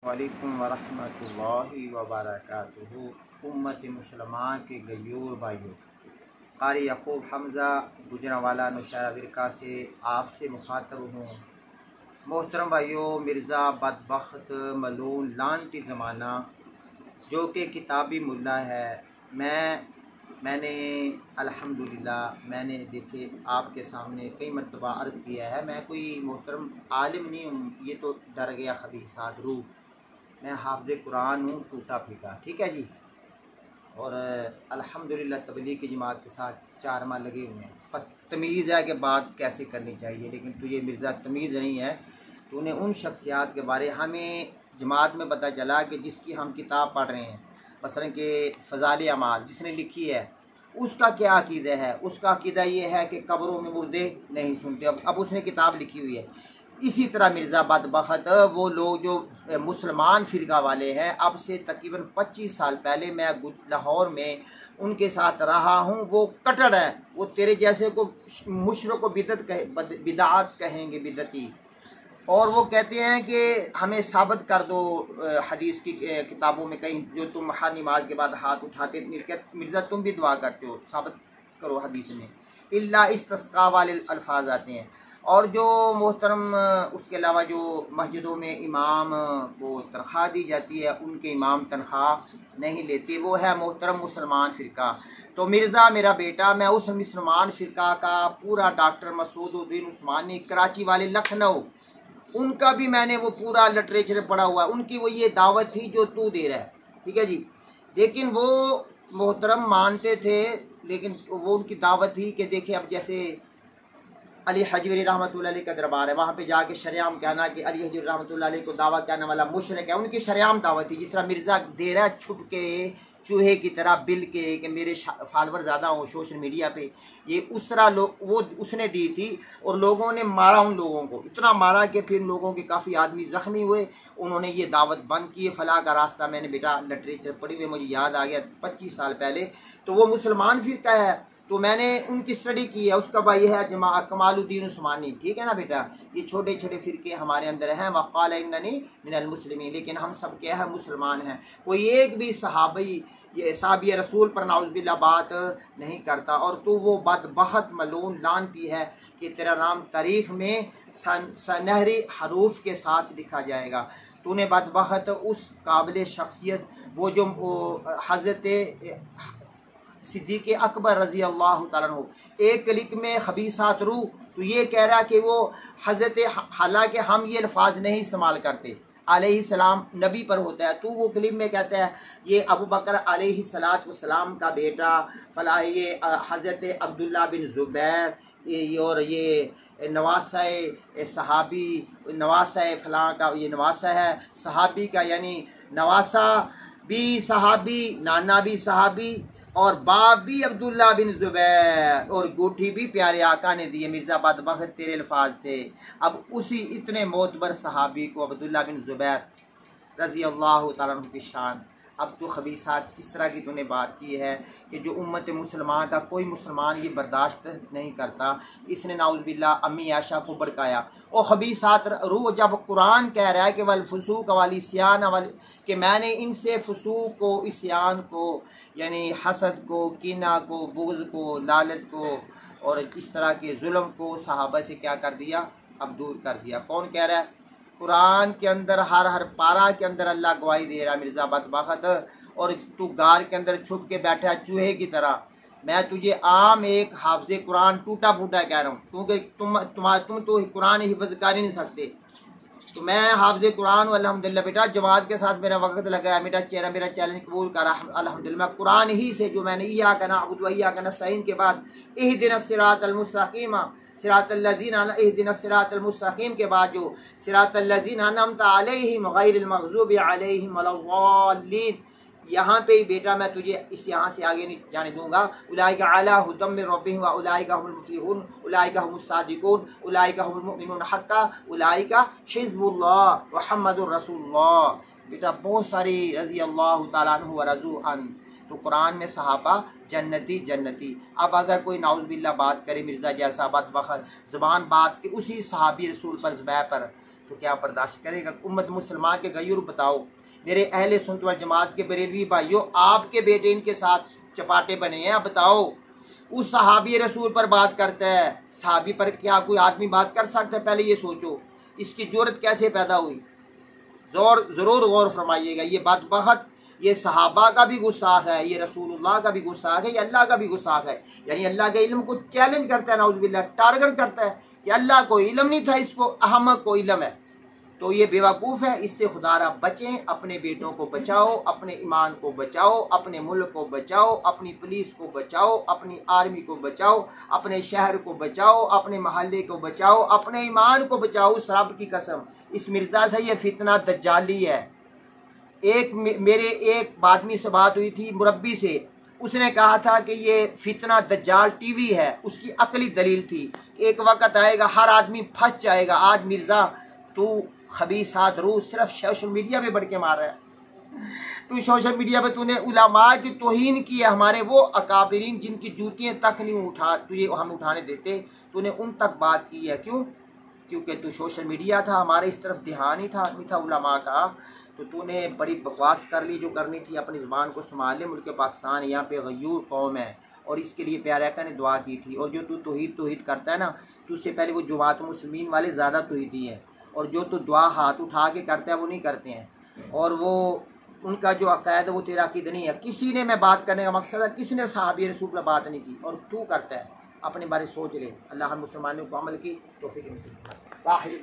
वालेकुम वरहमतुल्लाहि वबरकातुहू। उम्मत मुसलमान के गयूर भाइयों, कारी यकूब हमज़ा गुजरांवाला नौशहरा विरका से आपसे मुखातब हूँ। मोहतरम भाइयों, मिर्ज़ा बदबख्त मलून लानती ज़माना जो कि किताबी मुल्ला है, मैंने अल्हम्दुलिल्लाह मैंने देखे आपके सामने कई मरतबा अर्ज़ किया है। मैं कोई मोहतरम आलिम नहीं हूँ, ये तो डर गया खबीसात रूह। मैं हाफ़िज़ कुरान हूँ, टूटा फीका, ठीक है जी। और अल्हम्दुलिल्लाह तबलीग की जमात के साथ 4 माह लगे हुए हैं। पर तमीज़ है कि बात कैसे करनी चाहिए, लेकिन तुझे मिर्ज़ा तमीज़ नहीं है। तूने उन शख्सियात के बारे हमें जमात में पता चला कि जिसकी हम किताब पढ़ रहे हैं, मसलन कि फ़ज़ाइल अमाल जिसने लिखी है, उसका क्या अक़ीदा है। उसका अक़ीदा ये है कि कब्रों में मुर्दे नहीं सुनते। अब उसने किताब लिखी हुई है। इसी तरह मिर्ज़ा बदबख्त वो लोग जो मुसलमान फ़िरका वाले हैं, अब से तकरीबन 25 साल पहले मैं लाहौर में उनके साथ रहा हूँ। वो कट्टर हैं, वो तेरे जैसे को मुशरक को बिदात कहेंगे, बिदती। और वो कहते हैं कि हमें साबित कर दो हदीस की किताबों में कहीं, जो तुम हर नमाज के बाद हाथ उठाते। मिर्ज़ा तुम भी दुआ करते हो, साबित करो हदीस में। इल्ला इस्तिस्का वाले अल्फाज आते हैं। और जो मोहतरम उसके अलावा जो मस्जिदों में इमाम को तनख्वाह दी जाती है, उनके इमाम तनख्वाह नहीं लेते, वो है मोहतरम मुसलमान फ़िरका। तो मिर्ज़ा मेरा बेटा, मैं उस मुसलमान फ़िरका का पूरा डॉक्टर मसूदुद्दीन उस्मानी कराची वाले लखनऊ, उनका भी मैंने वो पूरा लिटरेचर पढ़ा हुआ है। उनकी वो ये दावत थी जो तू दे रहा है, ठीक है जी। लेकिन वो मोहतरम मानते थे, लेकिन वो उनकी दावत थी कि देखिए अब जैसे अली हजवी रहमतुल्लाह अलैह का दरबार है, वहाँ पे जाके शरियाम कहना कि अली हजवी रहमतुल्लाह अलैह को दावा कहने वाला मुशरिक है, उनकी शरियाम दावत थी। जिस तरह मिर्ज़ा दे रहा है छुप के, चूहे की तरह बिल के, कि मेरे फॉलोवर ज़्यादा हो सोशल मीडिया पे, ये उस तरह लोग वो उसने दी थी। और लोगों ने मारा, उन लोगों को इतना मारा कि फिर लोगों के काफ़ी आदमी ज़ख्मी हुए। उन्होंने ये दावत बंद की। फलाह का रास्ता मैंने बेटा लिटरेचर पढ़ी हुई, मुझे याद आ गया 25 साल पहले। तो वो मुसलमान फ़िरका है, तो मैंने उनकी स्टडी की है। उसका भाई है कमालुद्दीन उस्मानी, ठीक है ना बेटा। ये छोटे छोटे फ़िरके हमारे अंदर हैं। वक़ाल इन्ननी मिनल मुस्लिमीन, लेकिन हम सब क्या है, मुसलमान हैं। कोई एक भी सहाबी ये साहबी रसूल पर नाउज़ुबिल्लाह बात नहीं करता। और तू वो बदबख्त मलून लानती है कि तेरा नाम तारीख़ में सनहरी हरूफ के साथ लिखा जाएगा। तूने बदबख्त उस काबिल शख्सियत, वो जो हज़रत सिद्दीक़ अकबर रज़ी अल्लाह तआला अन्हु, एक क्लिक में खबीसात रूह, तो ये कह रहा कि वो हज़रत, हालांकि हम ये अल्फाज नहीं इस्तेमाल करते, अलैहिस्सलाम नबी पर होता है। तो वो क्लिप में कहता है ये अबू बकर अलैहिस्सलाम का बेटा फला, ये हज़रत अब्दुल्ला बिन ज़ुबैर, और ये नवासा सहाबी, नवासा फलां का ये नवासा है सहाबी का, यानी नवासा भी सहाबी, नाना भी सहाबी, और बाप भी अब्दुल्ला बिन ज़ुबैर, और गोठी भी प्यारे आका ने दिए। मिर्ज़ा बदबख्त तेरे अल्फाज थे। अब उसी इतने मोतबर सहाबी को अब्दुल्ला बिन ज़ुबैर रज़ी अल्लाह तआला अन्हु की शान, अब तो खबीसात इस तरह की तूने बात की है कि जो उम्मत मुसलमान का कोई मुसलमान ये बर्दाश्त नहीं करता। इसने नाउज़ुबिल्लाह अम्मी आयशा को भड़काया। और खबीसात रूह जब कुरान कह रहा है कि वल फुसूक वाल इस्यान वाल, कि मैंने इनसे फुसूक को, इस्यान को, यानी हसद को, कीना को, बुग़्ज़ को, लालच को और इस तरह के जुल्म को सहाबा से क्या कर दिया, अब दूर कर दिया। कौन कह रहा है? कुरान के अंदर हर पारा के अंदर अल्लाह गवाही दे रहा है मिर्ज़ा बदबख्त। और तू गार के अंदर छुप के बैठा है चूहे की तरह। मैं तुझे आम एक हाफ़िज़ कुरान टूटा फूटा कह रहा हूँ, क्योंकि तुम तो कुरान हिफ्ज़ कर ही नहीं सकते। तो मैं हाफ़िज़ कुरान अल्हम्दुलिल्लाह बेटा, जमात के साथ मेरा वक्त लगा है। मेरा चैलेंज कबूल कर अल्हम्दुलिल्लाह। कुरान ही से जो मैंने इय्याका नअबुदु व इय्याका नस्तईन के बाद इहदिनस सिरातल मुस्तक़ीम सिरातल लज़ीना इहदिनस सिरातल मुस्तक़ीम के बाद जो सिरातल लज़ीना अनअमता अलैहिम गैरिल मग़ज़ूबि अलैहिम वलद्दाल्लीन, यहाँ पे ही बेटा मैं तुझे इस यहाँ से आगे नहीं जाने दूंगा। उलाइका अला हुदम मिन रब्बिहिम व उलाइका हुमुल मुफ़्लिहून उलाइका हुमुस सादिक़ून उलाइका हुमुल मुमिनून हक़्क़ा उलाइका हिज़्बुल्लाह मुहम्मदुर रसूलुल्लाह। बेटा बहुत सारी रज़ी अल्लाह तआला अन्हु व रज़ू अन, तो कुरान में सहाबा जन्नती जन्नती। अब अगर कोई नाउज़ुबिल्लाह बात करे मिर्ज़ा जैसा बदबख्त ज़बान बात के उसी सहाबी रसूल पर ज़ुबैर पर, तो क्या बर्दाश्त करेगा? उम्मत मुसलमान के गयूर बताओ, मेरे अहले सुन्नत वल जमात के बरेलवी भाइयों, आपके बेटे इनके साथ चपाटे बने हैं। बताओ, उस सहाबी रसूल पर बात करता है, सहाबी पर क्या कोई आदमी बात कर सकता है? पहले ये सोचो, इसकी जुर्रत कैसे पैदा हुई? ज़रूर गौर फरमाइएगा। ये बदबख्त, ये सहाबा का भी गुस्ताख है, ये रसूलुल्लाह का भी गुस्ताख है, ये अल्लाह का भी गुस्ताख है। यानी अल्लाह के इल्म को चैलेंज करता है, नाउज़ुबिल्लाह, टारगेट करता है कि अल्लाह को इल्म नहीं था, इसको अहमक को इल्म है। तो ये बेवकूफ़ है, इससे खुदारा बचें। अपने बेटों को बचाओ, अपने ईमान को बचाओ, अपने मुल्क को बचाओ, अपनी पुलिस को बचाओ, अपनी आर्मी को बचाओ, अपने शहर को बचाओ, अपने महल्ले को बचाओ, अपने ईमान को बचाओ। उस रब की कसम, इस मिर्ज़ा से ये फितना दज्जाली है। मेरे एक आदमी से बात हुई थी, मुरब्बी से, उसने कहा था कि ये फितना दज्जाल टीवी है, उसकी अकली दलील थी। एक वक्त आएगा हर आदमी फंस जाएगा। आज मिर्ज़ा तू खबीसात रूह सिर्फ सोशल मीडिया पे बढ़ के मार रहा है। तू सोशल मीडिया पे तूने उलमा की तौहीन की है, हमारे वो अकाबिरीन जिनकी जूतियाँ तक नहीं उठा तुझे हम उठाने देते, तूने उन तक बात की है। क्यों? क्योंकि तू सोशल मीडिया था, हमारे इस तरफ ध्यान ही था नहीं था उलमा का। तो तूने बड़ी बकवास कर ली जो करनी थी। अपनी ज़बान को संभाल ले। मुल्क पाकिस्तान यहाँ पे गयूर कौम है और इसके लिए प्यारे आका ने दुआ की थी। और जो तू तौहीद करता है ना, तो उससे पहले वो जमात मुस्लिमीन वाले ज़्यादा तौहीदी हैं, और जो तो दुआ हाथ उठा के करता है वो नहीं करते हैं। और वो उनका जो अक़ायद है वो तेरा अक़ीदा नहीं है। किसी ने, मैं बात करने का मकसद है, किसी ने सहाबी रसूल पर बात नहीं की, और तू करता है। अपने बारे सोच ले। अल्लाह हम मुसलमानों को अमल की तौफीक नसीब फरमाए।